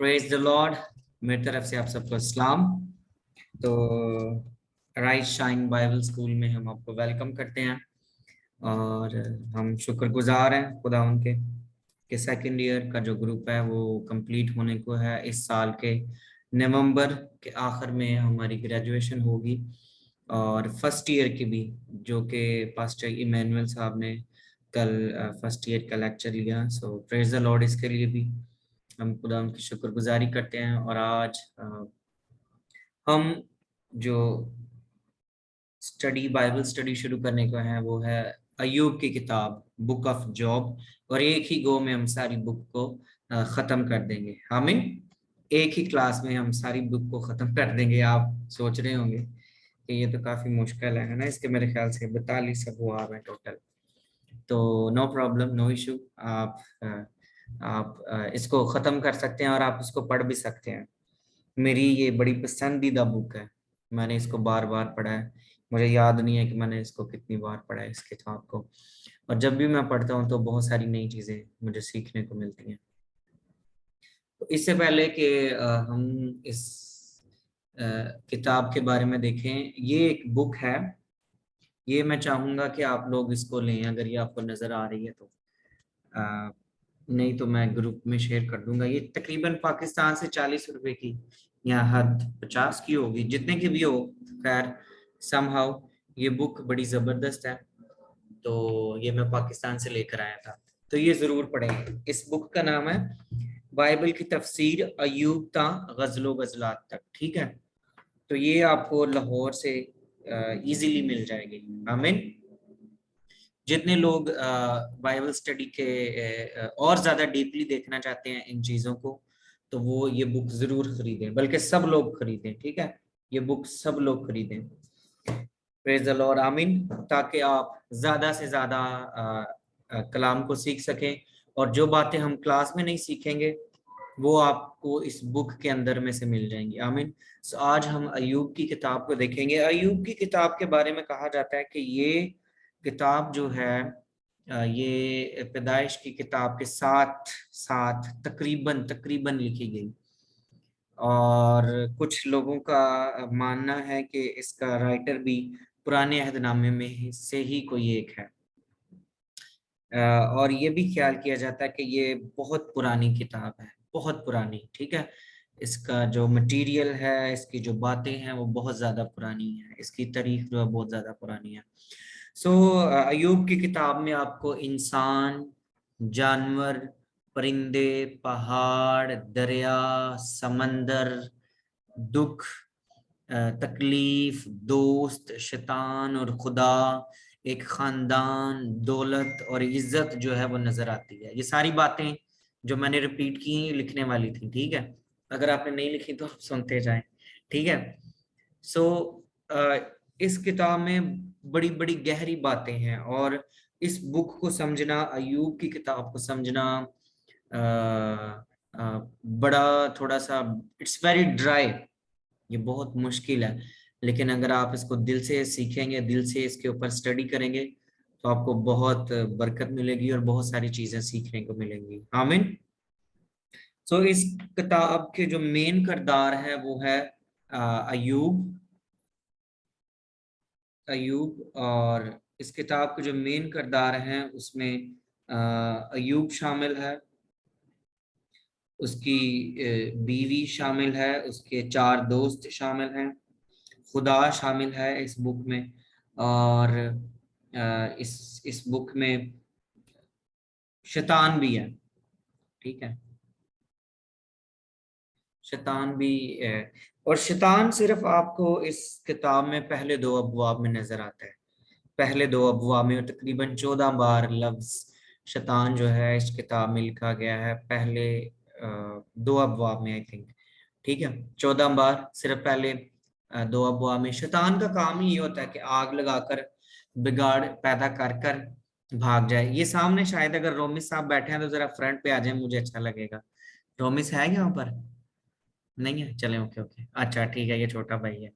Praise the Lord. मेरी तरफ से आप सबको अस्सलाम। तो राइज शाइन बाइबल स्कूल में हम आपको वेलकम करते हैं और हम शुक्रगुजार हैं खुदा उनके कि सेकंड ईयर का जो ग्रुप है वो कंप्लीट होने को है। इस साल के नवंबर के आखिर में हमारी ग्रेजुएशन होगी और फर्स्ट ईयर की भी, जो कि पास्टर इमैनुअल साहब ने कल फर्स्ट ईयर का लेक्चर लिया। सो प्रेज द लॉर्ड। इसके लिए भी हम खुदा उनकी शुक्रगुजारी करते हैं। और आज हम जो बाइबल स्टडी शुरू करने को है वो है अय्यूब की किताब, बुक ऑफ जॉब। और एक ही गो में हम सारी बुक को खत्म कर देंगे। आमीन। एक ही क्लास में हम सारी बुक को खत्म कर देंगे। आप सोच रहे होंगे कि ये तो काफी मुश्किल है ना। इसके मेरे ख्याल से 42 अबवाब है टोटल। तो नो प्रॉब्लम, नो इशू। आप इसको ख़त्म कर सकते हैं और आप इसको पढ़ भी सकते हैं। मेरी ये बड़ी पसंदीदा बुक है। मैंने इसको बार बार पढ़ा है। मुझे याद नहीं है कि मैंने इसको कितनी बार पढ़ा है, इस किताब को। और जब भी मैं पढ़ता हूँ तो बहुत सारी नई चीज़ें मुझे सीखने को मिलती हैं। तो इससे पहले कि हम इस किताब के बारे में देखें, ये एक बुक है। ये मैं चाहूँगा कि आप लोग इसको लें, अगर ये आपको नज़र आ रही है तो। नहीं तो मैं ग्रुप में शेयर कर दूंगा। ये तकरीबन पाकिस्तान से 40 रुपए की या हद 50 की होगी, जितने की भी हो। खैर समहाउ ये बुक बड़ी ज़बरदस्त है। तो ये मैं पाकिस्तान से लेकर आया था, तो ये ज़रूर पढ़ेंगे। इस बुक का नाम है बाइबल की तफसीर अय्यूब ता गज़लो गज़लात तक। ठीक है, तो ये आपको लाहौर से इजीली मिल जाएगी। आमीन। जितने लोग बाइबल स्टडी के और ज्यादा डीपली देखना चाहते हैं इन चीजों को, तो वो ये बुक जरूर खरीदें, बल्कि सब लोग खरीदें। ठीक है, ये बुक सब लोग खरीदें। Praise the Lord. आमीन। ताकि आप ज्यादा से ज्यादा कलाम को सीख सकें और जो बातें हम क्लास में नहीं सीखेंगे वो आपको इस बुक के अंदर में से मिल जाएंगी। आमीन। सो आज हम अय्यूब की किताब को देखेंगे। अय्यूब की किताब के बारे में कहा जाता है कि ये किताब जो है ये पैदाइश की किताब के साथ साथ तकरीबन तकरीबन लिखी गई। और कुछ लोगों का मानना है कि इसका राइटर भी पुराने अहदनामे में से ही कोई एक है। और ये भी ख्याल किया जाता है कि ये बहुत पुरानी किताब है, बहुत पुरानी। ठीक है, इसका जो मटेरियल है, इसकी जो बातें हैं वो बहुत ज़्यादा पुरानी है, इसकी तारीख जो है बहुत ज़्यादा पुरानी है। सो अय्यूब की किताब में आपको इंसान, जानवर, परिंदे, पहाड़, दरिया, समंदर, दुख, तकलीफ, दोस्त, शैतान और खुदा, एक खानदान, दौलत और इज्जत जो है वो नजर आती है। ये सारी बातें जो मैंने रिपीट की लिखने वाली थी। ठीक है, अगर आपने नहीं लिखी तो आप सुनते जाएं। ठीक है। सो इस किताब में बड़ी बड़ी गहरी बातें हैं और इस बुक को समझना, अय्यूब की किताब को समझना बड़ा थोड़ा सा, इट्स वेरी ड्राई, ये बहुत मुश्किल है। लेकिन अगर आप इसको दिल से सीखेंगे, दिल से इसके ऊपर स्टडी करेंगे, तो आपको बहुत बरकत मिलेगी और बहुत सारी चीजें सीखने को मिलेंगी। आमीन। सो इस किताब के जो मेन किरदार है वो है अय्यूब। अय्यूब। और इस किताब के जो मेन किरदार हैं उसमें अय्यूब शामिल है, उसकी बीवी शामिल है, उसके 4 दोस्त शामिल हैं, खुदा शामिल है इस बुक में। और इस बुक में शैतान भी है। ठीक है, शैतान भी है। और शैतान सिर्फ आपको इस किताब में पहले 2 अबवाब में नजर आता है। पहले 2 अबवाब में तकरीबन 14 बार लफ्ज शैतान जो है इस किताब में लिखा गया है, पहले 2 अबवाब में आई थिंक। ठीक है, 14 बार सिर्फ पहले 2 अबवाब में। शैतान का काम ही ये होता है कि आग लगाकर बिगाड़ पैदा कर कर भाग जाए। ये सामने शायद अगर रोमिस साहब बैठे हैं तो जरा फ्रंट पे आ जाए, मुझे अच्छा लगेगा। रोमिस है यहाँ पर? नहीं है, चले ओके ओके, अच्छा ठीक है, ये छोटा भाई है।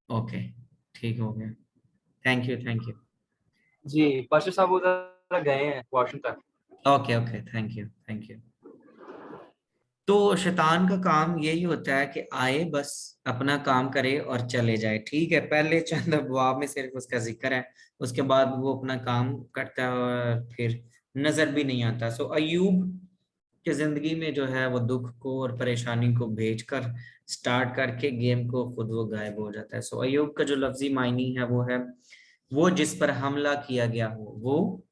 ओके, ठीक हो गया। Thank you thank you. जी पास्टर साहब उधर गए हैं वॉशरूम तक। Okay okay, thank you thank you. तो शैतान का काम यही होता है कि आए, बस अपना काम करे और चले जाए। ठीक है, पहले चंद अबवाब में सिर्फ उसका जिक्र है, उसके बाद वो अपना काम करता है और फिर नजर भी नहीं आता। सो अयूब की जिंदगी में जो है वो दुख को और परेशानी को भेजकर स्टार्ट करके गेम को खुद वो गायब हो जाता है। सो अयूब का जो लफ्जी मायनी है वो है वो जिस पर हमला किया गया हो, वो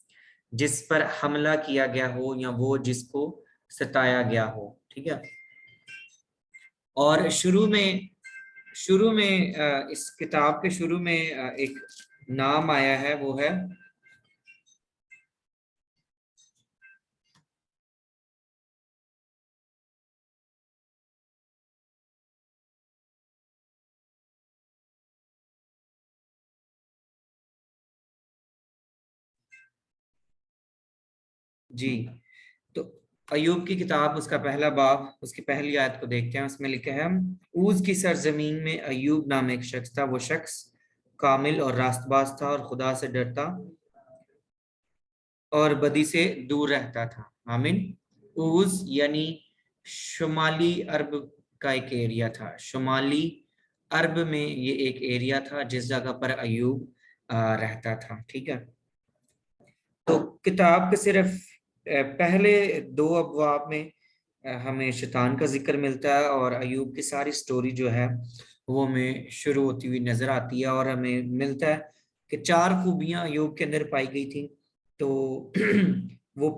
जिस पर हमला किया गया हो, या वो जिसको सताया गया हो। ठीक है। और शुरू में इस किताब के शुरू में एक नाम आया है, वो है जी। तो अयूब की किताब, उसका पहला बाब, उसकी पहली आयत को देखते हैं। उसमें लिखा है, ऊज की सरजमीन में अयूब नाम एक शख्स था। वो शख्स कामिल और रास्तबाज था और खुदा से डरता और बदी से दूर रहता था। आमीन। ऊज यानी शुमाली अरब का एक एरिया था। शुमाली अरब में ये एक एरिया था जिस जगह पर अयूब रहता था। ठीक है। तो किताब के सिर्फ पहले दो अबवाब में हमें शैतान का जिक्र मिलता है, और अयूब की सारी स्टोरी जो है वो हमें शुरू होती हुई नजर आती है, और हमें मिलता है कि चार खूबियां अयूब के अंदर पाई गई थी। तो वो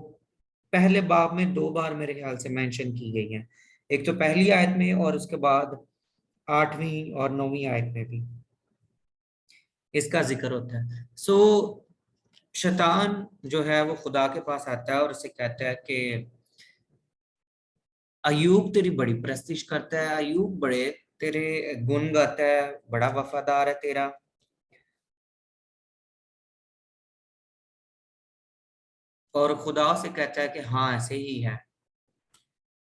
पहले बाब में दो बार मेरे ख्याल से मेंशन की गई हैं। एक तो पहली आयत में, और उसके बाद 8वीं और 9वीं आयत में भी इसका जिक्र होता है। सो शैतान जो है वो खुदा के पास आता है और उसे कहता है कि अयूब तेरी बड़ी प्रस्तिश करता है, अयूब बड़े तेरे गुण गाता है, बड़ा वफादार है तेरा। और खुदा से कहता है कि हाँ ऐसे ही है,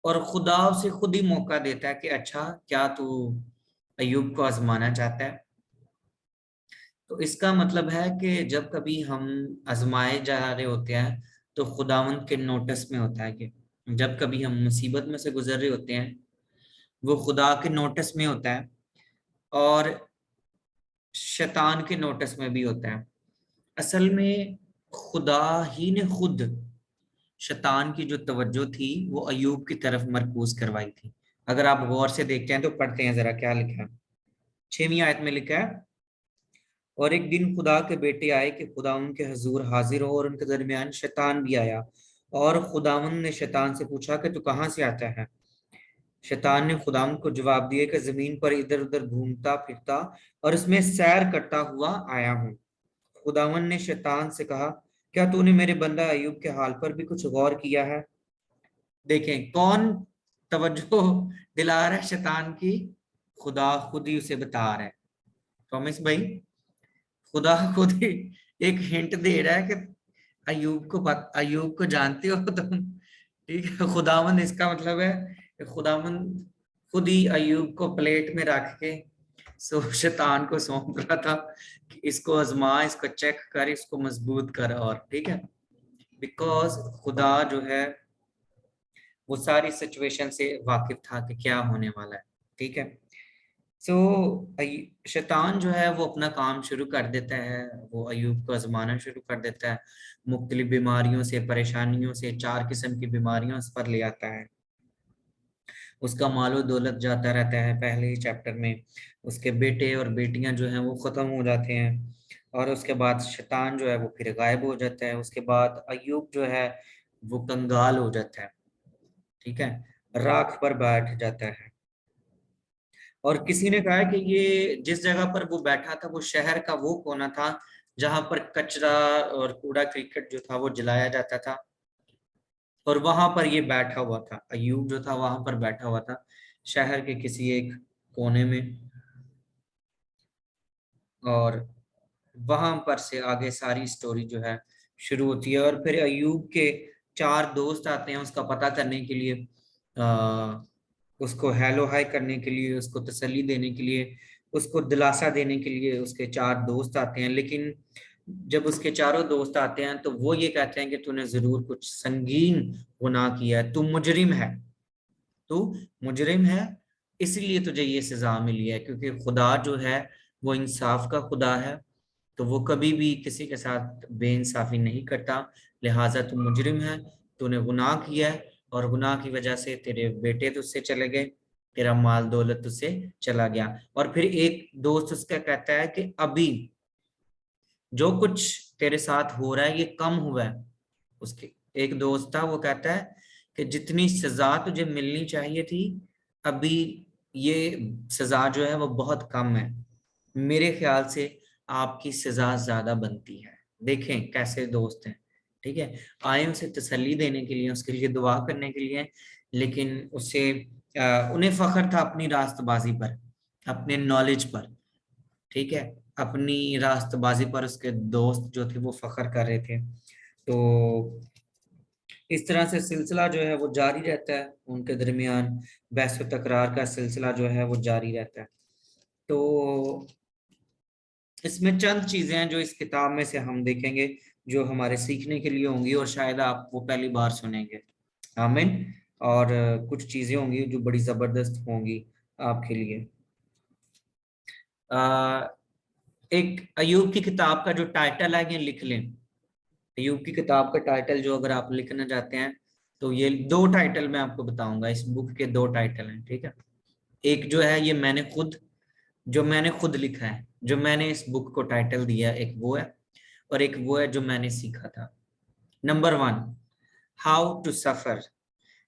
और खुदा उसे खुद ही मौका देता है कि अच्छा, क्या तू अयूब को आजमाना चाहता है। तो इसका मतलब है कि जब कभी हम आजमाए जा रहे होते हैं तो खुदावंद के नोटिस में होता है कि जब कभी हम मुसीबत में से गुजर रहे होते हैं वो खुदा के नोटिस में होता है, और शैतान के नोटिस में भी होता है। असल में खुदा ही ने खुद शैतान की जो तवज्जो थी वो अयूब की तरफ मरकूज करवाई थी। अगर आप गौर से देखते हैं तो पढ़ते हैं जरा क्या लिखा है। 6वीं आयत में लिखा है, और एक दिन खुदा के बेटे आए कि खुदा उनके हजूर हाजिर हो, और उनके दरमियान शैतान भी आया। और खुदावन ने शैतान से पूछा कि तू कहाँ से आता है। शैतान ने खुदावन को जवाब दिया कि जमीन पर इधर उधर घूमता फिरता और उसमें सैर करता हुआ आया हूँ। खुदावन ने शैतान से कहा, क्या तूने मेरे बंदा अयूब के हाल पर भी कुछ गौर किया है। देखें कौन तवज्जो दिला रहा है शैतान की, खुदा खुद ही उसे बता रहा है। प्रॉमिस भाई, खुदा खुद ही एक हिंट दे रहा है कि अयूब को जानते हो तुम। ठीक है, खुदावंद इसका मतलब है कि खुदावंद खुद ही अयूब को प्लेट में रख के शैतान को सौंप रहा था कि इसको आजमा, इसको चेक कर, इसको मजबूत कर। और ठीक है, बिकॉज खुदा जो है वो सारी सिचुएशन से वाकिफ था कि क्या होने वाला है। ठीक है। सो शैतान जो है वो अपना काम शुरू कर देता है, वो अयूब को आजमाना शुरू कर देता है। मुख्तलिफ बीमारियों से, परेशानियों से, 4 किस्म की बीमारियों उस पर ले आता है। उसका मालो दौलत जाता रहता है। पहले ही चैप्टर में उसके बेटे और बेटियां जो हैं वो खत्म हो जाते हैं, और उसके बाद शैतान जो है वो फिर गायब हो जाता है। उसके बाद अयूब जो है वो कंगाल हो जाता है। ठीक है, राख पर बैठ जाता है। और किसी ने कहा है कि ये जिस जगह पर वो बैठा था वो शहर का वो कोना था जहां पर कचरा और कूड़ा क्रिकेट जो था वो जलाया जाता था, और वहां पर ये बैठा हुआ था। अयूब जो था वहां पर बैठा हुआ था शहर के किसी एक कोने में। और वहां पर से आगे सारी स्टोरी जो है शुरू होती है, और फिर अयूब के 4 दोस्त आते हैं उसका पता करने के लिए, उसको हेलो हाय करने के लिए, उसको तसल्ली देने के लिए, उसको दिलासा देने के लिए उसके 4 दोस्त आते हैं। लेकिन जब उसके चारों दोस्त आते हैं तो वो ये कहते हैं कि तूने जरूर कुछ संगीन गुनाह किया है, तू मुजरिम है। तू मुजरिम है, इसलिए तुझे ये सजा मिली है, क्योंकि खुदा जो है वो इंसाफ का खुदा है, तो वो कभी भी किसी के साथ बेइंसाफी नहीं करता। लिहाजा तू मुजरिम है, तूने गुनाह किया है, और गुनाह की वजह से तेरे बेटे तुझसे चले गए, तेरा माल दौलत तुझसे चला गया। और फिर एक दोस्त उसका कहता है कि अभी जो कुछ तेरे साथ हो रहा है ये कम हुआ है। उसके एक दोस्त था, वो कहता है कि जितनी सजा तुझे मिलनी चाहिए थी, अभी ये सजा जो है वो बहुत कम है। मेरे ख्याल से आपकी सजा ज्यादा बनती है। देखें कैसे दोस्त हैं, ठीक है। आए उसे तसल्ली देने के लिए, उसके लिए दुआ करने के लिए, लेकिन उससे उन्हें फख्र था अपनी रास्तबाजी पर, अपने नॉलेज पर, ठीक है। अपनी रास्तबाजी पर उसके दोस्त जो थे वो फख्र कर रहे थे। तो इस तरह से सिलसिला जो है वो जारी रहता है उनके दरमियान, बहस व तकरार का सिलसिला जो है वो जारी रहता है। तो इसमें चंद चीजें हैं जो इस किताब में से हम देखेंगे, जो हमारे सीखने के लिए होंगी, और शायद आप वो पहली बार सुनेंगे। आमीन। और कुछ चीजें होंगी जो बड़ी जबरदस्त होंगी आपके लिए। आ, एक अयूब की किताब का जो टाइटल है ये लिख लें। अयूब की किताब का टाइटल जो अगर आप लिखना चाहते हैं, तो ये दो टाइटल मैं आपको बताऊंगा, इस बुक के दो टाइटल हैं, ठीक है। एक जो है ये मैंने खुद लिखा है, जो मैंने इस बुक को टाइटल दिया, एक वो है, और एक वो है जो मैंने सीखा था। नंबर 1, हाउ टू सफर,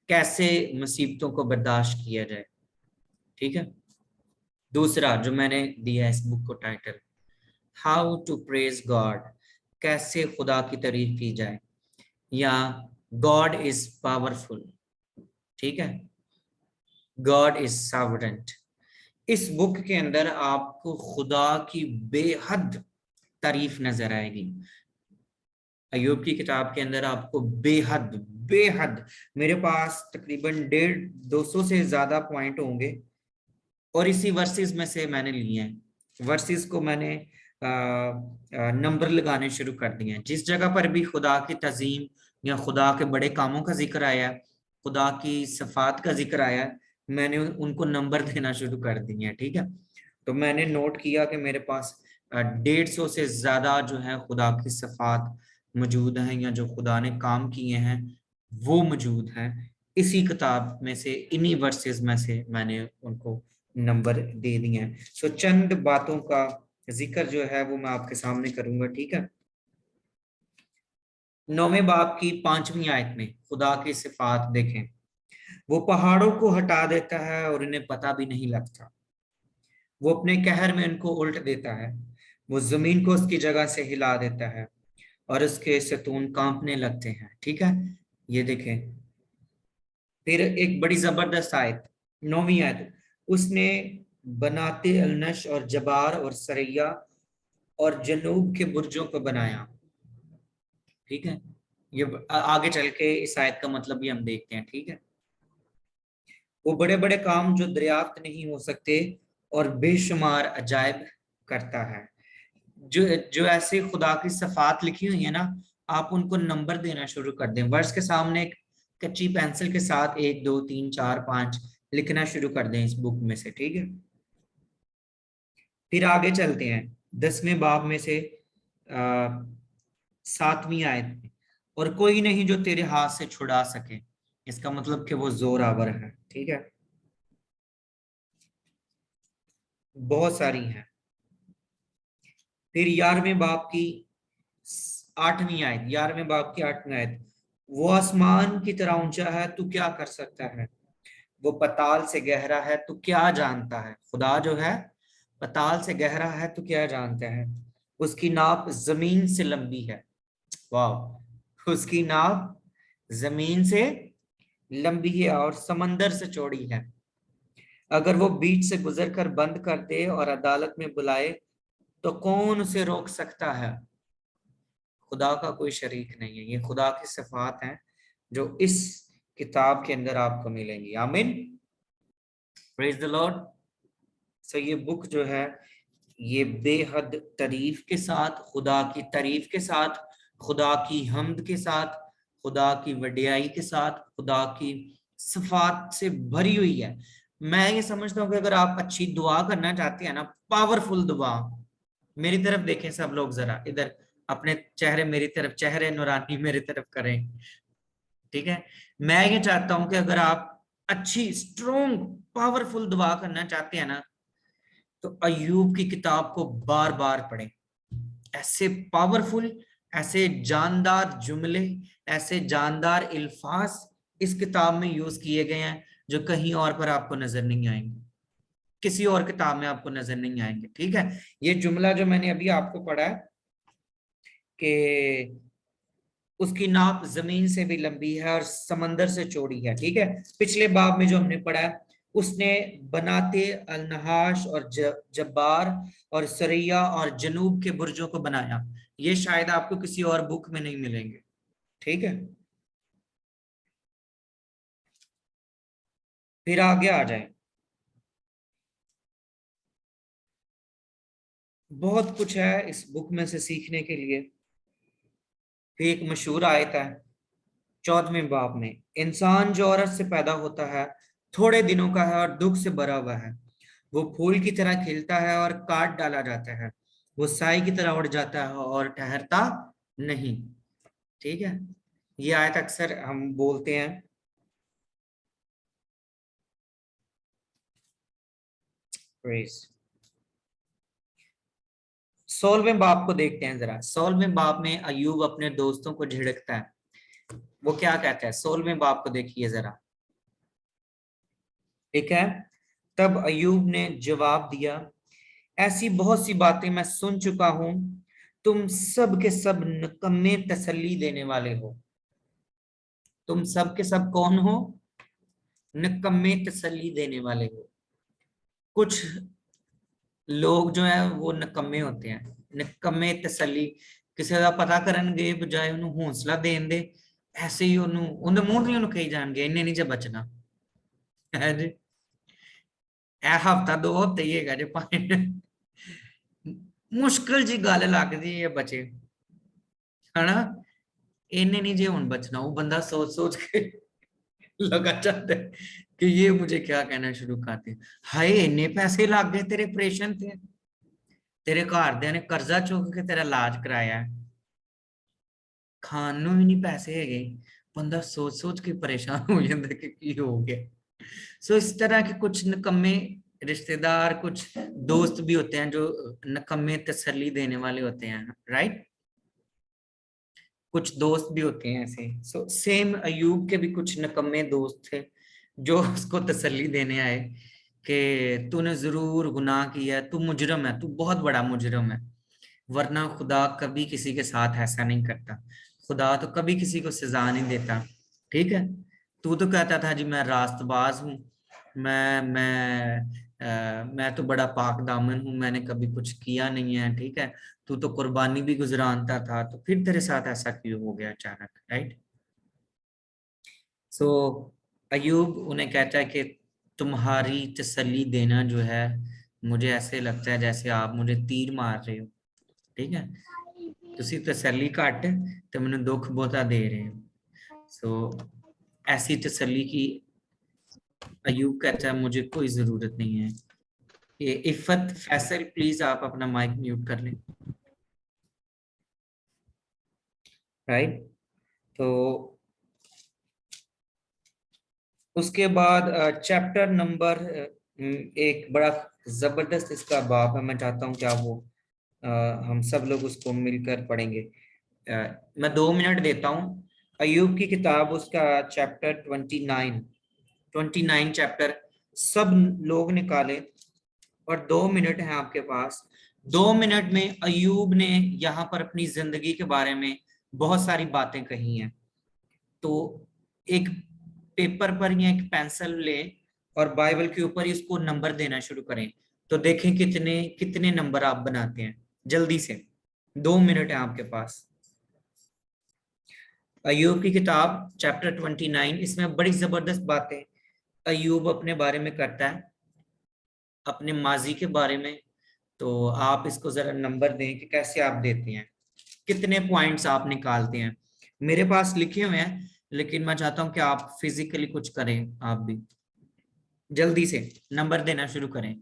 कैसे मुसीबतों को बर्दाश्त किया जाए, ठीक है। दूसरा जो मैंने दिया है इस बुक को title, how to praise God, कैसे खुदा की तारीफ की जाए, या गॉड इज पावरफुल, ठीक है, गॉड इज सॉवरेंट। इस बुक के अंदर आपको खुदा की बेहद तारीफ नजर आएगी। अय्यूब की किताब के अंदर आपको बेहद बेहद, मेरे पास तकरीबन 150-200 से ज्यादा पॉइंट होंगे, और इसी वर्सेस में से मैंने लिए हैं। वर्सेस को मैंने नंबर लगाने शुरू कर दिए हैं। जिस जगह पर भी खुदा की तज़ीम या खुदा के बड़े कामों का जिक्र आया है, खुदा की सफात का जिक्र आया है, मैंने उनको नंबर देना शुरू कर दिए हैं, ठीक है। तो मैंने नोट किया कि मेरे पास 150 से ज्यादा जो है खुदा की सफात मौजूद हैं, या जो खुदा ने काम किए हैं वो मौजूद हैं इसी किताब में से, इन्हीं वर्सेस में से मैंने उनको नंबर दे दिए हैं। सो चंद बातों का जिक्र जो है वो मैं आपके सामने करूंगा, ठीक है। 9वें बाब की 5वीं आयत में खुदा की सिफात देखें। वो पहाड़ों को हटा देता है और इन्हें पता भी नहीं लगता। वो अपने कहर में उनको उल्ट देता है। वो जमीन को उसकी जगह से हिला देता है और उसके सतून कांपने लगते हैं, ठीक है। ये देखें, फिर एक बड़ी जबरदस्त आयत, 9वीं आयत, उसने बनाते अलनश और जबार और सरैया और जनूब के बुर्जों को बनाया, ठीक है। ये आगे चल के इस आयत का मतलब भी हम देखते हैं, ठीक है। वो बड़े बड़े काम जो दरियाफ्त नहीं हो सकते और बेशुमार अजायब करता है। जो जो ऐसे खुदा की सफात लिखी हुई है ना, आप उनको नंबर देना शुरू कर दें। वर्ष के सामने एक कच्ची पेंसिल के साथ 1 2 3 4 5 लिखना शुरू कर दें इस बुक में से, ठीक है। फिर आगे चलते हैं 10वें बाब में से 7वीं आयत में, और कोई नहीं जो तेरे हाथ से छुड़ा सके। इसका मतलब कि वो जोरावर है, ठीक है। बहुत सारी हैं। फिर 11वें बाब की 8वीं आयत, 11वें बाब की 8वीं आयत, वो आसमान की तरह ऊंचा है, तू क्या कर सकता है। वो पताल से गहरा है, तू क्या जानता है। खुदा जो है पताल से गहरा है, तू क्या जानता है। उसकी नाप जमीन से लंबी है। वाह, उसकी नाप जमीन से लंबी है और समंदर से चौड़ी है। अगर वो बीच से गुजर कर बंद कर दे और अदालत में बुलाए, तो कौन उसे रोक सकता है। खुदा का कोई शरीक नहीं है। ये खुदा की सिफात हैं जो इस किताब के अंदर आपको मिलेंगी। आमीन, प्रेज द लॉर्ड। सो ये बुक जो है ये बेहद तारीफ के साथ, खुदा की तारीफ के साथ, खुदा की हम्द के साथ, खुदा की वडियाई के साथ, खुदा की सिफात से भरी हुई है। मैं ये समझता हूँ कि अगर आप अच्छी दुआ करना चाहते हैं ना, पावरफुल दुआ, मेरी तरफ देखें सब लोग जरा इधर, अपने चेहरे मेरी तरफ, चेहरे नूरानी मेरी तरफ करें, ठीक है। मैं ये चाहता हूं कि अगर आप अच्छी स्ट्रोंग पावरफुल दुआ करना चाहते हैं ना, तो अय्यूब की किताब को बार बार पढ़ें। ऐसे पावरफुल, ऐसे जानदार जुमले, ऐसे जानदार अल्फाज इस किताब में यूज किए गए हैं जो कहीं और पर आपको नजर नहीं आएंगे, किसी और किताब में आपको नजर नहीं आएंगे, ठीक है। ये जुमला जो मैंने अभी आपको पढ़ा है कि उसकी नाप जमीन से भी लंबी है और समंदर से चौड़ी है, ठीक है। पिछले बाब में जो हमने पढ़ा है, उसने बनाते अलनहाश और जब्बार और सरैया और जनूब के बुर्जों को बनाया। ये शायद आपको किसी और बुक में नहीं मिलेंगे, ठीक है। फिर आगे आ जाए, बहुत कुछ है इस बुक में से सीखने के लिए। फिर एक मशहूर आयत है 14वें बाब में, इंसान जो औरत से पैदा होता है थोड़े दिनों का है और दुख से भरा हुआ है। वो फूल की तरह खिलता है और काट डाला जाता है, वो साई की तरह उड़ जाता है और ठहरता नहीं, ठीक है। ये आयत अक्सर हम बोलते हैं। प्रेज। 16वें बाब को देखते हैं जरा। 16वें बाब में अयूब अपने दोस्तों को झिड़कता है। वो क्या कहता है, 16वें बाब को देखिए जरा, ठीक है। तब अयूब ने जवाब दिया, ऐसी बहुत सी बातें मैं सुन चुका हूं, तुम सब के सब निकम्मे तसल्ली देने वाले हो। तुम सब के सब कौन हो? निकम्मे तसल्ली देने वाले हो। कुछ लोग जो है वो निकम्मे होते हैं। निकम्मे तसल्ली, ਕਿਸੇ ਦਾ ਪਤਾ ਕਰਨਗੇ ਬਜਾਏ ਉਹਨੂੰ ਹੌਸਲਾ ਦੇਣ ਦੇ, ਐਸੇ ਹੀ ਉਹਦੇ ਮੂੰਹ ਤੋਂ ਉਹਨੂੰ ਕਹੀ ਜਾਣਗੇ ਇੰਨੇ ਨਹੀਂ ਜੇ ਬਚਣਾ ਹੈ ਜੀ। ਇਹ ਹਫਤਾ ਦੋ ਹਫਤੇ ਹੀ ਹੈਗਾ ਜੇ ਭਾਵੇਂ ਮੁਸ਼ਕਲ ਜੀ ਗੱਲ ਲੱਗਦੀ ਹੈ ਬੱਚੇ, ਹਨਾ। इन्हें नहीं जे हुन बचना, वो बंदा सोच सोच के लगा जाता है कि ये मुझे क्या कहना शुरू करते। हाय इन्ने पैसे लग गए तेरे ऑपरेशन ते, तेरे घरदियां ने कर्जा चुक के तेरा इलाज कराया, खान ਨੂੰ भी नहीं पैसे है, बंदा सोच सोच के परेशान हो जाता है कि की हो गया। सो इस तरह के कुछ निकम्मे रिश्तेदार, कुछ दोस्त भी होते हैं जो निकम्मे तसल्ली देने वाले होते हैं, राइट। कुछ दोस्त भी होते हैं ऐसे। सो सेम अयूब के भी कुछ निकम्मे दोस्त थे जो उसको तसल्ली देने आए कि तूने जरूर गुनाह किया है, तू मुजरम है, तू बहुत बड़ा मुजरम है, वरना खुदा कभी किसी के साथ ऐसा नहीं करता, खुदा तो कभी किसी को सजा नहीं देता, ठीक है। तू तो कहता था जी मैं रास्तबाज हूँ, मैं तो बड़ा पाक दामन हूँ, मैंने कभी कुछ किया नहीं है, ठीक है। तू तो कुर्बानी भी गुजरानता था, तो फिर तेरे साथ ऐसा क्यों हो गया अचानक, राइट। सो अयूब उन्हें कहता है कि तुम्हारी तसल्ली देना जो है, मुझे ऐसे लगता है जैसे आप मुझे तीर मार रहे हो, ठीक है। ਤੁਸੀਂ तसल्ली घट तो मैंने दुख बहुता दे रहे हो। सो ऐसी तसल्ली की अयूब कहता है मुझे कोई जरूरत नहीं है। ये इफ़त फैसल, प्लीज आप अपना माइक म्यूट कर लें, राइट। तो उसके बाद चैप्टर नंबर, एक बड़ा जबरदस्त इसका बाब है, मैं चाहता हूँ क्या वो अ, हम सब लोग उसको मिलकर पढ़ेंगे। मैं 2 मिनट देता हूँ। अयूब की किताब, उसका चैप्टर 29 चैप्टर सब लोग निकाले, और 2 मिनट है आपके पास। 2 मिनट में अयूब ने यहाँ पर अपनी जिंदगी के बारे में बहुत सारी बातें कही हैं। तो एक पेपर पर या एक पेंसिल ले और बाइबल के ऊपर ही उसको नंबर देना शुरू करें, तो देखें कितने कितने नंबर आप बनाते हैं जल्दी से। 2 मिनट है आपके पास। अयूब की किताब चैप्टर 29, इसमें बड़ी जबरदस्त बातें अयूब अपने बारे में करता है, अपने माजी के बारे में। तो आप इसको जरा नंबर दें कि कैसे आप देते हैं, कितने पॉइंट्स आप निकालते हैं। मेरे पास लिखे हुए हैं लेकिन मैं चाहता हूं कि आप फिजिकली कुछ करें, आप भी जल्दी से नंबर देना शुरू करें।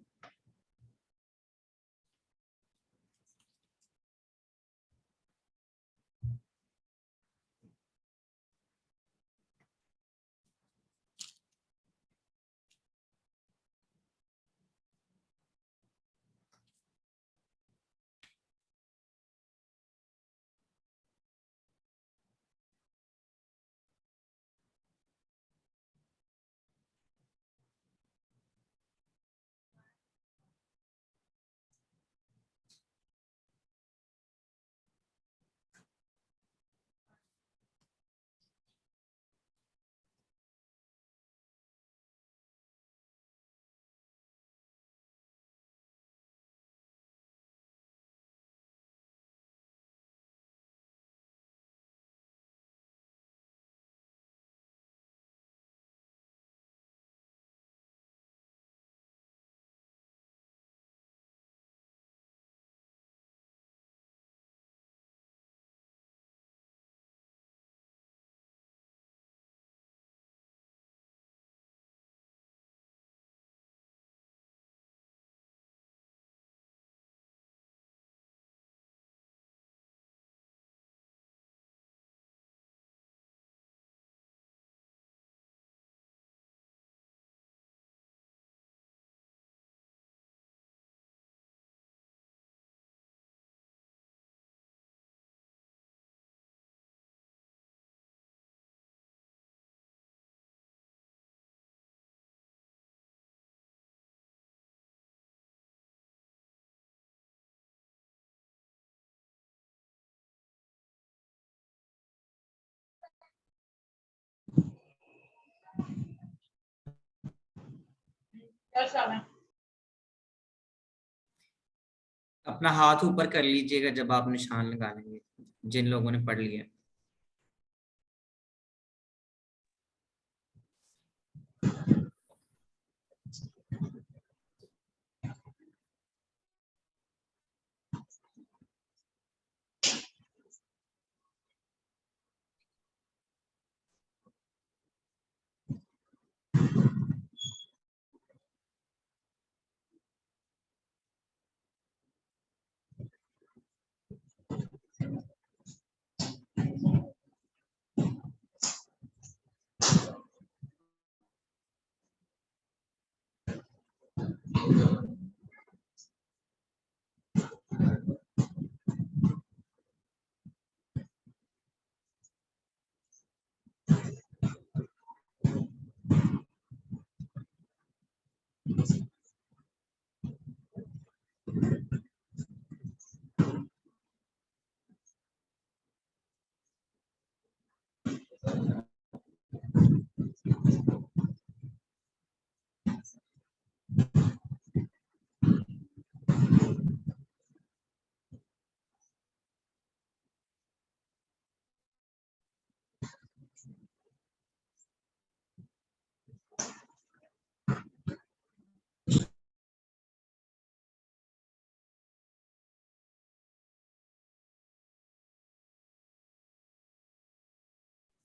अपना हाथ ऊपर कर लीजिएगा जब आप निशान लगा लेंगे, जिन लोगों ने पढ़ लिया।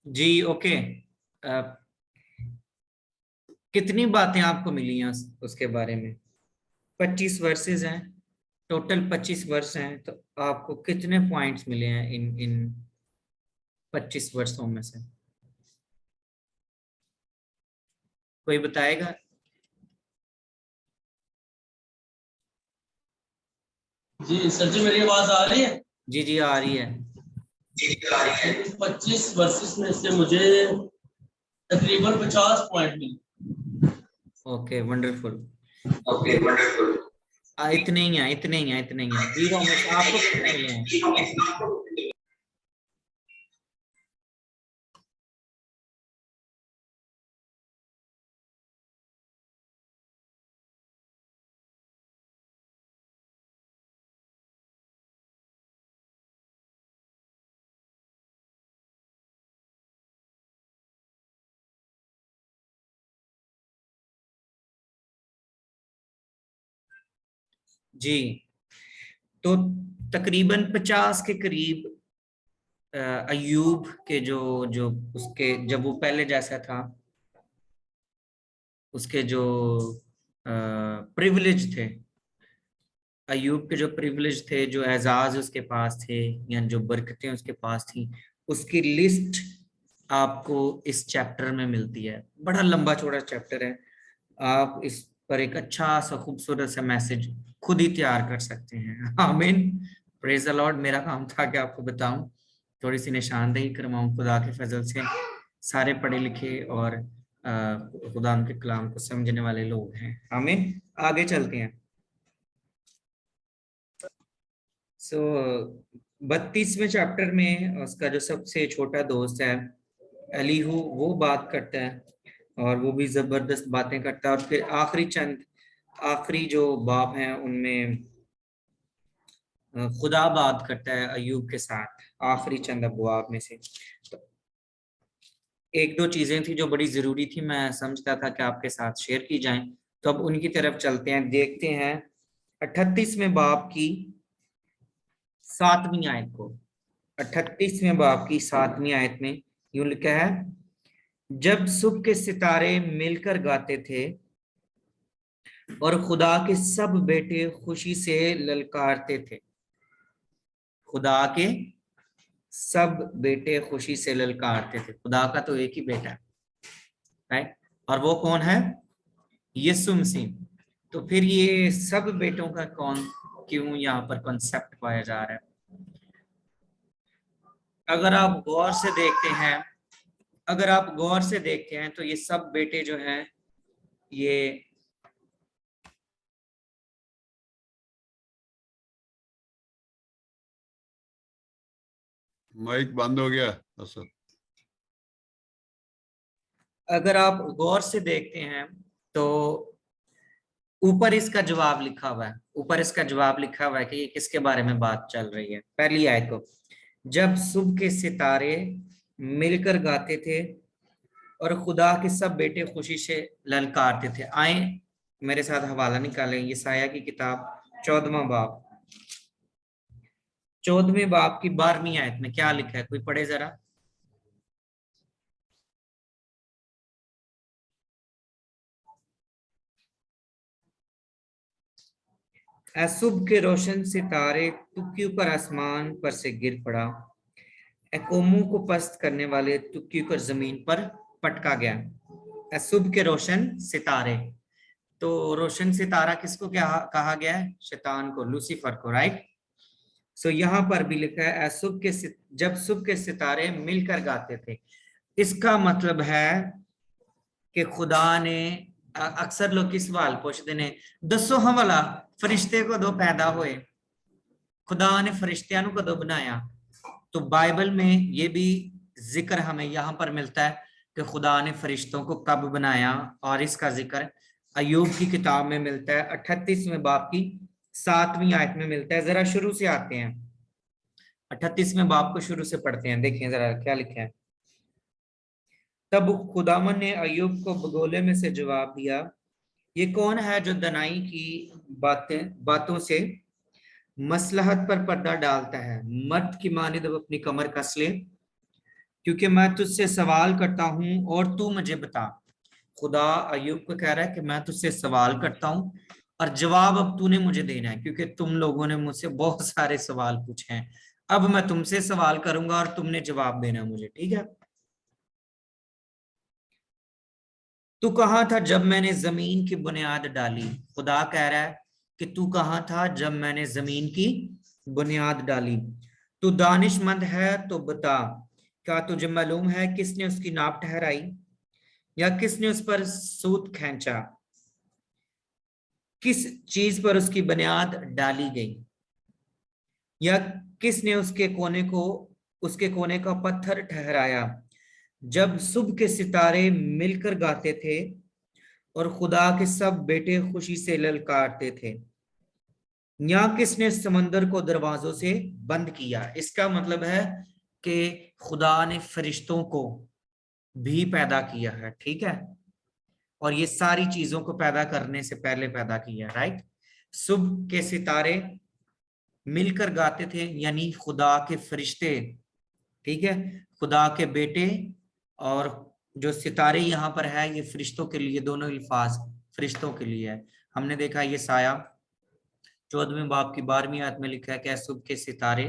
जी ओके। कितनी बातें आपको मिली हैं उसके बारे में? 25 वर्सेस हैं, टोटल 25 वर्ष हैं, तो आपको कितने पॉइंट्स मिले हैं इन इन 25 वर्षों में से? कोई बताएगा? जी सर जी, मेरी आवाज आ रही है? जी जी आ रही है। 25 वर्सेस में से मुझे तकरीबन 50 पॉइंट मिले। Okay wonderful. Okay wonderful. इतने ही हैं, इतने ही हैं, इतने ही हैं। जीरो में से आपको कितने मिले हैं? जी, तो तकरीबन 50 के करीब अय्यूब के जो जो उसके जब वो पहले जैसा था, उसके जो प्रिविलेज थे, अय्यूब के जो प्रिविलेज थे, जो एजाज उसके पास थे, या जो बरकतें उसके पास थी, उसकी लिस्ट आपको इस चैप्टर में मिलती है। बड़ा लंबा चौड़ा चैप्टर है, आप इस पर एक अच्छा सा खूबसूरत सा मैसेज खुद ही तैयार कर सकते हैं। आमीन, प्रेज द लॉर्ड। मेरा काम था कि आपको बताऊं, थोड़ी सी निशानदेही करवाऊं, खुदा के फजल से सारे पढ़े लिखे और खुदा के कलाम को समझने वाले लोग हैं। आमीन, आगे चलते हैं। सो 32वें चैप्टर में उसका जो सबसे छोटा दोस्त है एलीहू, वो बात करता है, और वो भी जबरदस्त बातें करता है। और फिर आखिरी जो बाब हैं उनमें खुदा बात करता है अय्यूब के साथ, आखिरी चंद अबवाब में से। तो एक दो चीजें थी जो बड़ी जरूरी थी, मैं समझता था कि आपके साथ शेयर की जाएं, तो अब उनकी तरफ चलते हैं, देखते हैं 38वें बाब की 7वीं आयत को। 38वें बाब की 7वीं आयत में यूं लिखा है, जब सुबह के सितारे मिलकर गाते थे और खुदा के सब बेटे खुशी से ललकारते थे। खुदा के सब बेटे खुशी से ललकारते थे। खुदा का तो एक ही बेटा है, राइट, और वो कौन है? यीशु मसीह। तो फिर ये सब बेटों का कौन, क्यों यहाँ पर कॉन्सेप्ट पाया जा रहा है? अगर आप गौर से देखते हैं, अगर आप गौर से देखते हैं तो ये सब बेटे जो हैं, ये माइक बंद हो गया असद। अगर आप गौर से देखते हैं तो ऊपर इसका जवाब लिखा हुआ है, ऊपर इसका जवाब लिखा हुआ है कि ये किसके बारे में बात चल रही है। पहली आयत को, जब सुबह के सितारे मिलकर गाते थे और खुदा के सब बेटे खुशी से ललकारते थे। आए मेरे साथ हवाला निकालें, यशायाह की किताब 14वां बाब, 14वें बाब की 12वीं आयत में क्या लिखा है, कोई पढ़े जरा। सुबह के रोशन सितारे तुक्की पर आसमान पर से गिर पड़ा, कौमों को पस्त करने वाले तुक्की कर जमीन पर पटका गया। सुबह के रोशन सितारे, तो रोशन सितारा किसको क्या कहा गया है? शैतान को, लूसीफर को, राइट। सो यहाँ पर भी लिखा है जब सुबह के सितारे मिलकर गाते थे। इसका मतलब है कि खुदा ने, अक्सर लोग किस सवाल पूछते ने, दसो हम वाला फरिश्ते कदों पैदा हुए, खुदा ने फरिश्तियां कदों बनाया? तो बाइबल में ये भी जिक्र हमें यहाँ पर मिलता है कि खुदा ने फरिश्तों को कब बनाया, और इसका जिक्र अय्यूब की किताब में मिलता है, 38वें बाब की 7वीं आयत में मिलता है। जरा शुरू से आते हैं, 38वें बाब को शुरू से पढ़ते हैं, देखें जरा क्या लिखा है। तब खुदावन ने अय्यूब को बगोले में से जवाब दिया, ये कौन है जो दनाई की बातों से मसलहत पर पर्दा डालता है? मर्द की मानिद अब अपनी कमर कस ले, क्योंकि मैं तुझसे सवाल करता हूं और तू मुझे बता। खुदा अय्यूब को कह रहा है कि मैं तुझसे सवाल करता हूं और जवाब अब तूने मुझे देना है, क्योंकि तुम लोगों ने मुझसे बहुत सारे सवाल पूछे हैं। अब मैं तुमसे सवाल करूंगा और तुमने जवाब देना मुझे, ठीक है? तू कहाँ था जब मैंने जमीन की बुनियाद डाली? खुदा कह रहा है कि तू कहाँ था जब मैंने जमीन की बुनियाद डाली? तू दानिशमंद है तो बता, क्या तुझे मालूम है किसने उसकी नाप ठहराई, या किसने उस पर सूत खींचा? किस चीज पर उसकी बुनियाद डाली गई, या किसने उसके कोने का पत्थर ठहराया? जब सुबह के सितारे मिलकर गाते थे और खुदा के सब बेटे खुशी से ललकारते थे, या किसने समंदर को दरवाजों से बंद किया? इसका मतलब है कि खुदा ने फरिश्तों को भी पैदा किया है, ठीक है, और ये सारी चीजों को पैदा करने से पहले पैदा किया, राइट। सुबह के सितारे मिलकर गाते थे, यानी खुदा के फरिश्ते ठीक है, खुदा के बेटे और जो सितारे यहाँ पर है ये फरिश्तों के लिए, दोनों अल्फाज फरिश्तों के लिए है। हमने देखा ये साया 14वें बाब की 12वीं आयत में लिखा है कि सुबह के सितारे,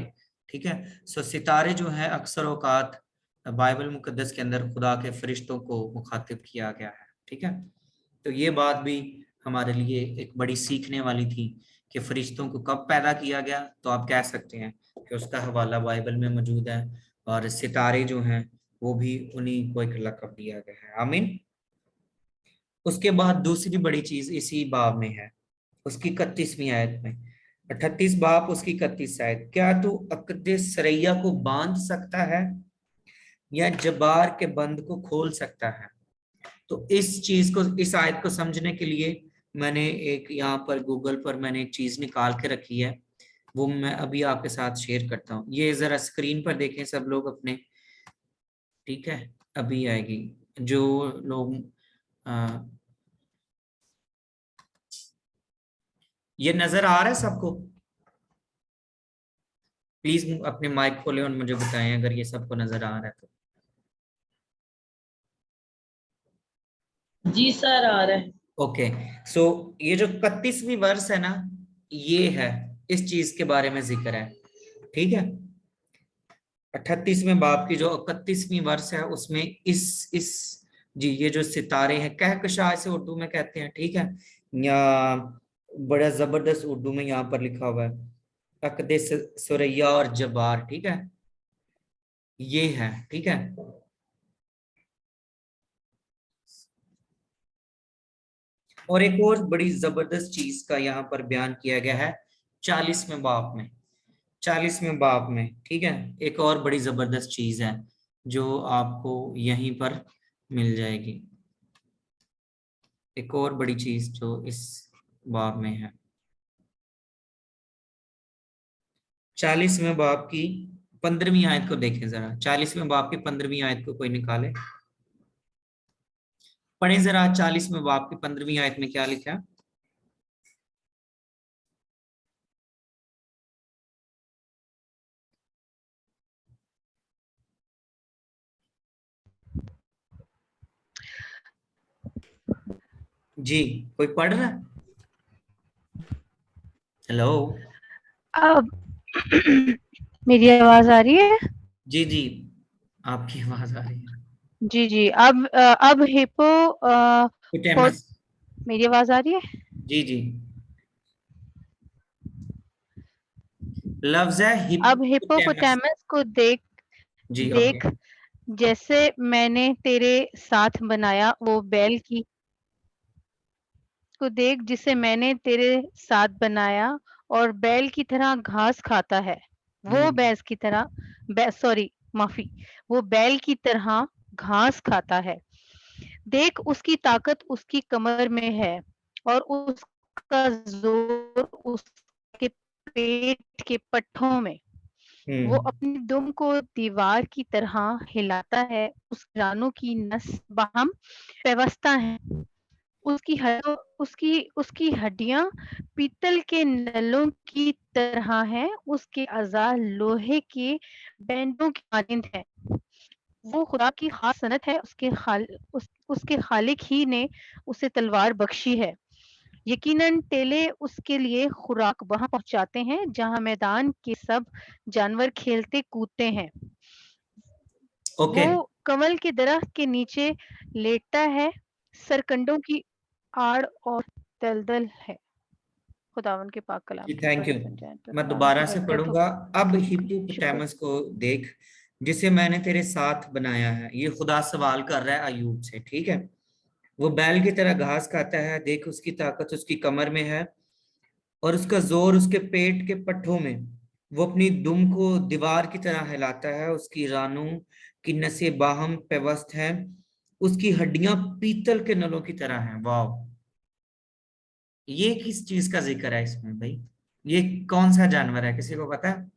ठीक है। सो सितारे जो है अक्सर औकात बाइबल मुकद्दस के अंदर खुदा के फरिश्तों को मुखातिब किया गया है, ठीक है। तो ये बात भी हमारे लिए एक बड़ी सीखने वाली थी कि फरिश्तों को कब पैदा किया गया, तो आप कह सकते हैं कि उसका हवाला बाइबल में मौजूद है, और सितारे जो हैं वो भी उन्हीं को एक लक़ब दिया गया है। आमीन। उसके बाद दूसरी बड़ी चीज इसी बाब में है, उसकी 31वीं आयत में, 38 बाब उसकी 31 आयत, क्या तू अक़द सरैया को बांध सकता है या जबार के बंद को खोल सकता है। तो इस चीज को, इस आयत को समझने के लिए मैंने एक यहाँ पर गूगल पर मैंने एक चीज निकाल के रखी है, वो मैं अभी आपके साथ शेयर करता हूँ। ये जरा स्क्रीन पर देखें सब लोग अपने, ठीक है, अभी आएगी। जो लोग ये नजर आ रहा है सबको? प्लीज अपने माइक खोले और मुझे बताएं अगर ये सबको नजर आ रहा है तो। जी सर आ रहा है। ओके, सो ये जो 31वीं वर्ष है ना, ये है, इस चीज के बारे में जिक्र है, ठीक है। 38वें बाब की जो 31वीं वर्ष है उसमें इस जी ये जो सितारे हैं, कहकशा इसे उर्दू में कहते हैं, ठीक है, या बड़ा जबरदस्त उर्दू में यहाँ पर लिखा हुआ है अक़द सुरैया और जबार, ठीक है, ये है, ठीक है। और एक और बड़ी जबरदस्त चीज का यहाँ पर बयान किया गया है 40वें बाब में, 40वें बाब में, ठीक है। एक और बड़ी जबरदस्त चीज है जो आपको यहीं पर मिल जाएगी, एक और बड़ी चीज जो इस बाब में है। 40वें बाब की 15वीं आयत को देखें जरा, 40वें बाब की 15वीं आयत को कोई निकाले, पढ़े जरा 40वें बाब की 15वीं आयत में क्या लिखा है। जी कोई पढ़ रहा है? हेलो, अब मेरी आवाज आ रही है? जी जी आपकी आवाज आ रही है। जी जी, अब हिप्पो हिप्पोपोटामस, मेरी आवाज आ रही है? जी जी, लफ्ज है अब हिप्पोपोटामस, हिप्पोपोटामस को देख जी ओके, देख जैसे मैंने तेरे साथ बनाया वो बैल की को देख जिसे मैंने तेरे साथ बनाया और बैल की तरह घास खाता है। वो भैंस की तरह सॉरी माफी, वो बैल की तरह घास खाता है। देख उसकी ताकत उसकी कमर में है और उसका जोर उसके पेट के पट्टों में। वो अपनी दुम को दीवार की तरह हिलाता है, उस रानों की नस बहम व्यवस्था है। उसकी हड्डियां पीतल के नलों की तरह हैं, उसके अज़ा लोहे के बैंडों की मानंद हैं। वो खुदा की खास सनत है, उसके खालिक ही ने उसे तलवार बख्शी है। यकीनन टेले उसके लिए खुराक वहां पहुंचाते हैं जहां मैदान के सब जानवर खेलते कूदते हैं। ओके, वो कमल के दरख्त के नीचे लेटता है, सरकंडों की आड़ और दलदल है। खुदावन के पाक कलाम जी की थैंक यू। बात बन जाए तो मैं खुदावन दोबारा की से बरकत हो। पढ़ूंगा। अब शुक्र। हिप्पोपोटामस को देख जिसे मैंने तेरे साथ बनाया है, ये खुदा सवाल कर रहा है अयूब से, ठीक है। वो बैल की तरह घास खाता है, देख उसकी ताकत उसकी कमर में है और उसका जोर उसके पेट के पट्टों में। वो अपनी दुम को दीवार की तरह हिलाता है, उसकी रानों की नसें बाहम पेवस्त हैं, उसकी हड्डियां पीतल के नलों की तरह हैं। वाह, ये किस चीज का जिक्र है इसमें भाई? ये कौन सा जानवर है, किसी को पता है?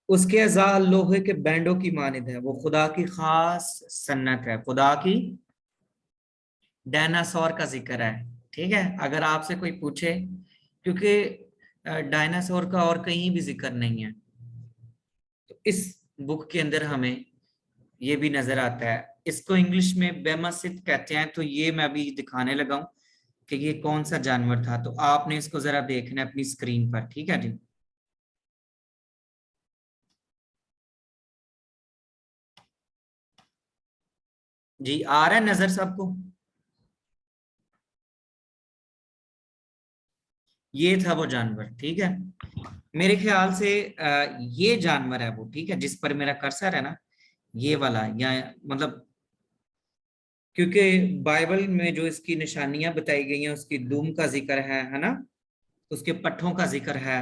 उसके अज़ा लोहे के बैंडों की मानिद है, वो खुदा की खास सन्नत है, खुदा की डायनासोर का जिक्र है, ठीक है, अगर आपसे कोई पूछे, क्योंकि डायनासोर का और कहीं भी जिक्र नहीं है, तो इस बुक के अंदर हमें ये भी नजर आता है। इसको इंग्लिश में बेमसित कहते हैं। तो ये मैं अभी दिखाने लगा हूं कि ये कौन सा जानवर था, तो आपने इसको जरा देखना है अपनी स्क्रीन पर, ठीक है जी। जी आ रहा है नजर सबको? ये था वो जानवर, ठीक है। मेरे ख्याल से ये जानवर है वो, ठीक है, जिस पर मेरा कर्सर है ना, ये वाला, या मतलब क्योंकि बाइबल में जो इसकी निशानियां बताई गई हैं, उसकी दुम का जिक्र है ना, उसके पट्ठों का जिक्र है,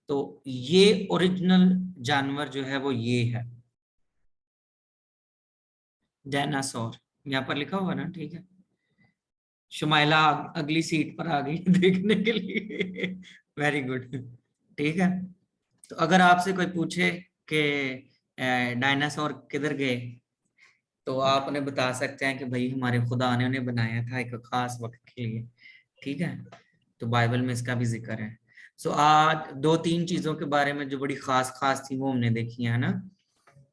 तो ये ओरिजिनल जानवर जो है वो ये है, डायनासोर। यहाँ पर लिखा हुआ ना, ठीक है। शुमाइला अगली सीट पर आ गई देखने के लिए। वेरी गुड, ठीक है। तो अगर आपसे कोई पूछे कि डायनासोर किधर गए, तो आप उन्हें बता सकते हैं कि भाई हमारे खुदा ने उन्हें बनाया था एक खास वक्त के लिए, ठीक है। तो बाइबल में इसका भी जिक्र है। सो आज दो तीन चीजों के बारे में जो बड़ी खास खास थी वो हमने देखी है ना।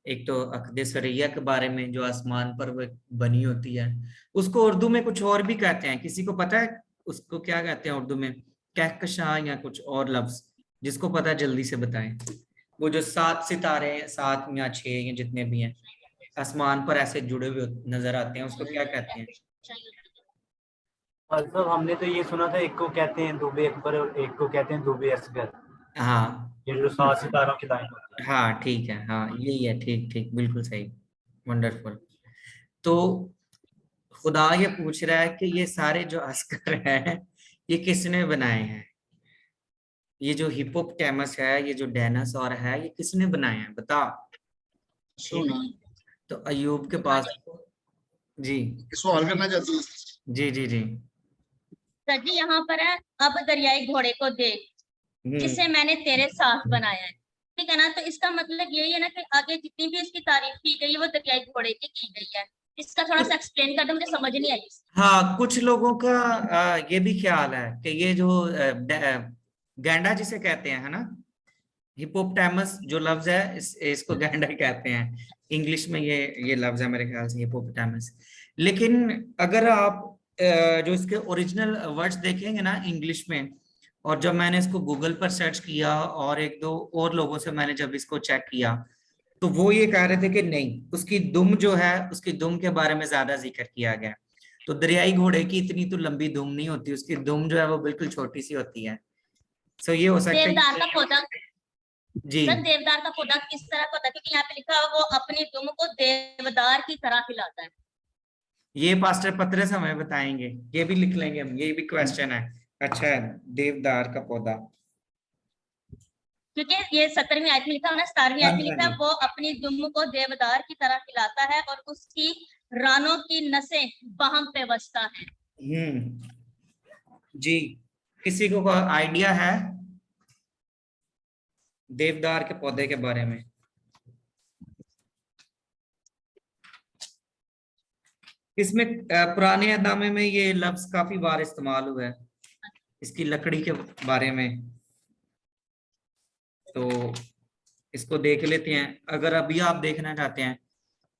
एक तो अक़द सरैया के बारे में, जो आसमान पर वो बनी होती है, उसको उर्दू में कुछ और भी कहते हैं, किसी को पता है उसको क्या कहते हैं उर्दू में? कहकशां या कुछ और लफ्ज, जिसको पता है जल्दी से बताएं। वो जो 7 सितारे हैं, 7 या 6 या जितने भी हैं आसमान पर ऐसे जुड़े हुए नजर आते हैं, उसको क्या कहते हैं? मतलब हमने तो ये सुना था, एक को कहते हैं दुबे अकबर और एक को कहते हैं दुबे असगर, हाँ ये जो 7 सितारों की लाइन होती है। हाँ ठीक है, हाँ यही है, ठीक ठीक बिल्कुल सही, वंडरफुल। तो खुदा ये पूछ रहा है कि ये सारे जो अस्कर हैं ये किसने बनाए हैं? ये जो हिप्पोपोटामस है, ये जो डायनासोर है, ये किसने बनाए हैं बता। तो अयूब के पास, जी सवाल करना चाहती हूँ। जी जी जी। सर जी यहाँ पर है, अब दरियाई घोड़े को देख जिसे मैंने तेरे साथ बनाया है, ठीक है ना। तो इसका मतलब यही है ना कि आगे जितनी भी इसकी तारीफ की गई है वो दरियाई घोड़े की गई है। इसका थोड़ा सा एक्सप्लेन कर दो, मुझे समझ नहीं आई। हाँ, कुछ लोगों का ये भी ख्याल है कि ये जो गैंडा जिसे कहते हैं, है ना, हिप्पोपोटामस जो लफ्ज है, इसको गैंडा ही कहते हैं इंग्लिश में, ये लफ्ज है मेरे ख्याल से हिप्पोपोटामस। लेकिन अगर आप जो इसके ओरिजिनल वर्ड्स देखेंगे ना इंग्लिश में, और जब मैंने इसको गूगल पर सर्च किया और एक दो और लोगों से मैंने जब इसको चेक किया, तो वो ये कह रहे थे कि नहीं, उसकी दुम जो है, उसकी दुम के बारे में ज्यादा जिक्र किया गया। तो दरियाई घोड़े की इतनी तो लंबी दुम नहीं होती, उसकी दुम जो है वो बिल्कुल छोटी सी होती है। सो ये हो सकता है देवदार का पौधा, जी। सर देवदार का पौधा किस तरह का होता है? क्योंकि यहाँ पे लिखा है वो अपनी दुम को देवदार की तरह हिलाता है। ये पास्टर पतरस हमें बताएंगे, ये भी लिख लेंगे हम, ये भी क्वेश्चन है। अच्छा है, देवदार का पौधा, क्योंकि ये 17वीं आयत में लिखा है ना, 17वीं आयत में लिखा है वो अपनी दुम को देवदार की तरह हिलाता है और उसकी रानों की नसें बाहम पे बसता है। जी। किसी को कोई आइडिया है देवदार के पौधे के बारे में? इसमें पुराने अहदनामे में ये लफ्ज काफी बार इस्तेमाल हुआ है इसकी लकड़ी के बारे में, तो इसको देख लेते हैं। अगर अभी आप देखना चाहते हैं,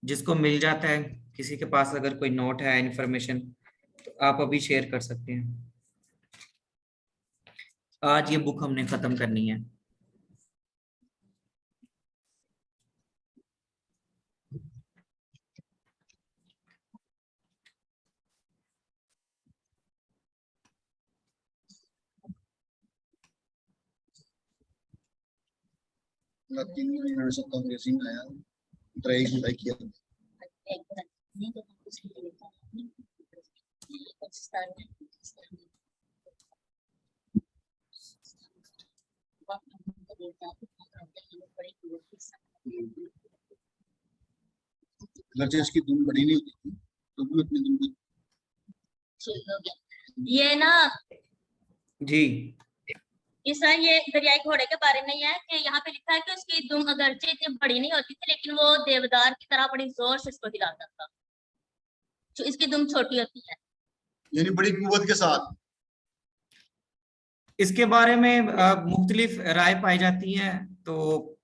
जिसको मिल जाता है, किसी के पास अगर कोई नोट है, इंफॉर्मेशन, तो आप अभी शेयर कर सकते हैं। आज ये बुक हमने खत्म करनी है। लैटिन में सब अंग्रेजी में आया, ड्राई जुलाई किया। अगर इसकी दुम बड़ी नहीं होती तो भी अपनी दुम को ये ना जी इस ये दरियाई घोड़े के बारे में है कि यहाँ पे लिखा है कि उसकी दुम अगरचे इतनी बड़ी नहीं होती थी, लेकिन वो देवदार की तरह बड़ी जोर से इसको हिलाता था। तो इसकी दुम छोटी होती है। यानी बड़ी कुव्वत के साथ। इसके बारे में मुख्तलिफ राय पाई जाती है। तो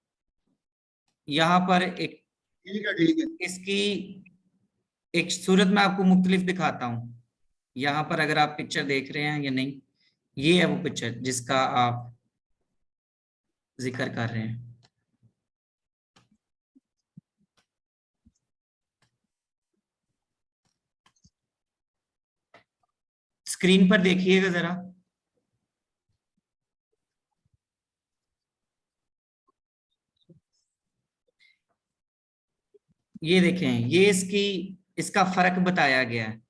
यहाँ पर एक ठीक है, ठीक है। इसकी एक सूरत मैं आपको मुख्तलिफ दिखाता हूँ। यहाँ पर अगर आप पिक्चर देख रहे हैं या नहीं, ये है वो पिक्चर जिसका आप जिक्र कर रहे हैं। स्क्रीन पर देखिएगा जरा। ये देखें, ये इसका फर्क बताया गया है।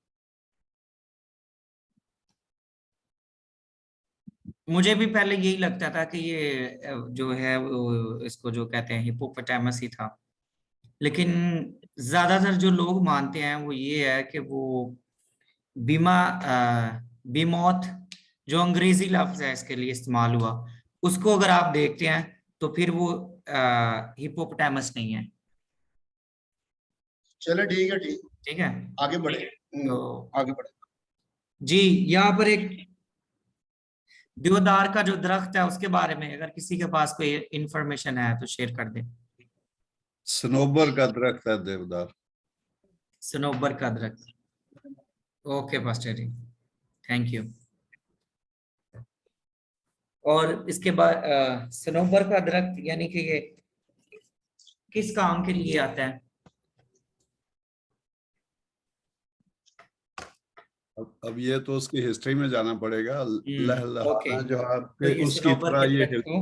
मुझे भी पहले यही लगता था कि ये जो है वो इसको जो कहते हैं हिप्पोपोटामस ही था, लेकिन ज्यादातर जो लोग मानते हैं वो ये है कि वो बीमॉथ जो अंग्रेजी लफ्ज है इसके लिए इस्तेमाल हुआ, उसको अगर आप देखते हैं तो फिर वो हिप्पोपोटामस नहीं है। चले ठीक है, ठीक। ठीक है, आगे बढ़े। तो आगे बढ़े जी। यहाँ पर एक देवदार का जो दरख्त है उसके बारे में अगर किसी के पास कोई इंफॉर्मेशन है तो शेयर कर दे। सनोबर का दरख्त है देवदार। सनोबर का दरख्त। Okay pastor ji, thank you. और इसके बाद सनोबर का दरख्त यानी कि ये किस काम के लिए आता है? अब ये तो उसकी हिस्ट्री में जाना पड़ेगा। लहलहाना जो तो आपके ये उसकी सनोबर तरह के ये दरख्त को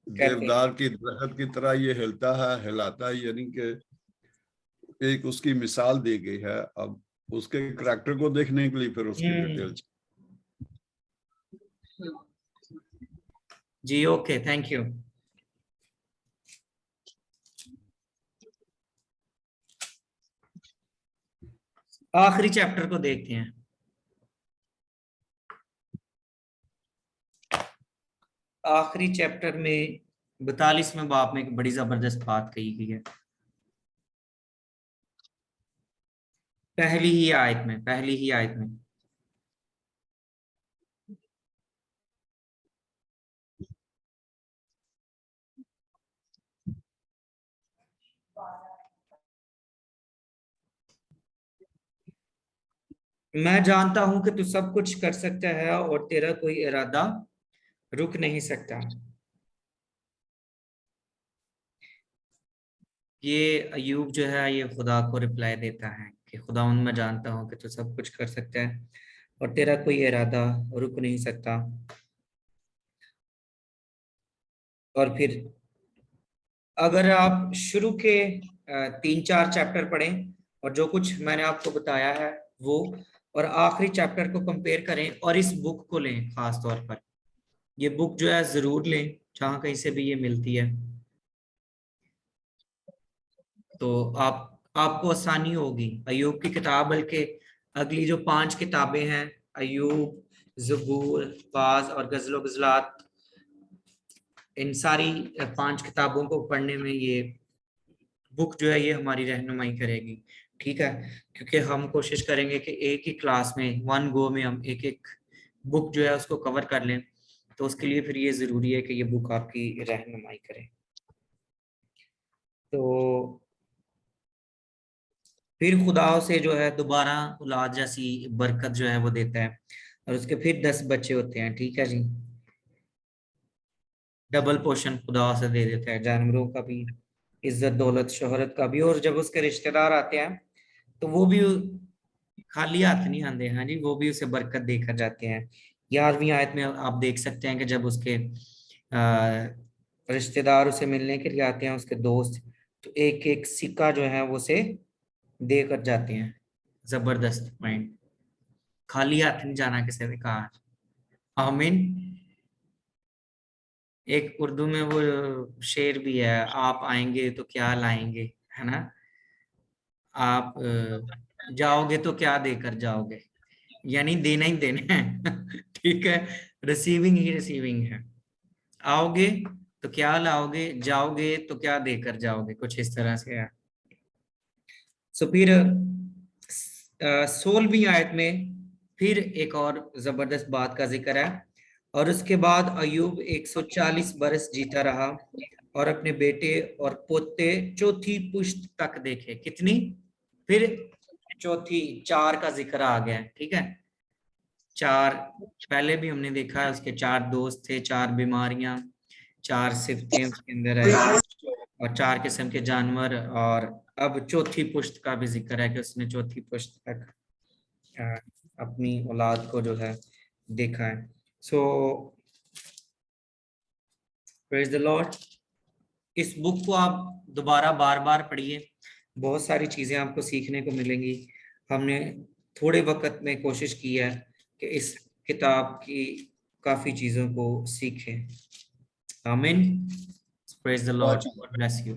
कहते हैं। देवदार की दरख्त की तरह ये हिलता है, हिलाता है, यानी कि एक उसकी मिसाल दी गई है। अब उसके करैक्टर को देखने के लिए फिर उसकी डिटेल। जी ओके, थैंक यू। आखिरी चैप्टर को देखते हैं। आखिरी चैप्टर में 42वें बाब में एक बड़ी जबरदस्त बात कही गई है। पहली ही आयत में मैं जानता हूं कि तू सब कुछ कर सकता है और तेरा कोई इरादा रुक नहीं सकता। ये अयूब जो है ये खुदा को रिप्लाई देता है कि खुदा मैं जानता हूं कि तू सब कुछ कर सकता है और तेरा कोई इरादा रुक नहीं सकता। और फिर अगर आप शुरू के 3-4 चैप्टर पढ़ें और जो कुछ मैंने आपको बताया है वो, और आखिरी चैप्टर को कंपेयर करें और इस बुक को लें, खास तौर पर ये बुक जो है जरूर लें जहां कहीं से भी ये मिलती है, तो आपको आसानी होगी। अयूब की किताब, बल्कि अगली जो 5 किताबें हैं, अयूब, ज़बूर, बाज और गज़ल गज़लात, इन सारी 5 किताबों को पढ़ने में ये बुक जो है ये हमारी रहनुमाई करेगी। ठीक है, क्योंकि हम कोशिश करेंगे कि एक ही क्लास में 1 गो में हम एक एक बुक जो है उसको कवर कर लें, तो उसके लिए फिर ये जरूरी है कि ये बुक आपकी रहनुमाई करे। तो फिर खुदा से जो है दोबारा औलाद जैसी बरकत जो है वो देता है, और उसके फिर 10 बच्चे होते हैं। ठीक है जी, डबल पोर्शन खुदा से दे देता है, जानवरों का भी, इज्जत दौलत शोहरत का भी। और जब उसके रिश्तेदार आते हैं तो वो भी खाली हाथ नहीं आते हैं जी, वो भी उसे बरकत देकर जाते हैं। 11वीं आयत में आप देख सकते हैं कि जब उसके रिश्तेदार उसे मिलने के लिए आते हैं, उसके दोस्त, तो एक एक सिक्का जो है वो उसे देकर जाते हैं। जबरदस्त पॉइंट, खाली हाथ नहीं जाना किसी ने कहा। आमीन। एक उर्दू में वो शेर भी है, आप आएंगे तो क्या लाएंगे, है ना, आप जाओगे तो क्या देकर जाओगे, यानी देना ही देना है। ठीक है, रिसीविंग ही रिसीविंग है। आओगे तो क्या लाओगे, जाओगे तो क्या देकर जाओगे, कुछ इस तरह से है। सो फिर 16वीं आयत में फिर एक और जबरदस्त बात का जिक्र है, और उसके बाद अयूब 140 बरस जीता रहा और अपने बेटे और पोते चौथी पुश्त तक देखे। कितनी? फिर चौथी, 4 का जिक्र आ गया, ठीक है। 4 पहले भी हमने देखा है, उसके 4 दोस्त थे, 4 बीमारियां, 4 सिफतें उसके अंदर है, और 4 किस्म के जानवर, और अब चौथी पुश्त का भी जिक्र है कि उसने चौथी पुश्त तक अपनी औलाद को जो है देखा है। सो प्रेज द लॉर्ड। इस बुक को आप दोबारा बार बार पढ़िए, बहुत सारी चीजें आपको सीखने को मिलेंगी। हमने थोड़े वक्त में कोशिश की है कि इस किताब की काफी चीजों को सीखें। आमीन। Praise the Lord. God bless you.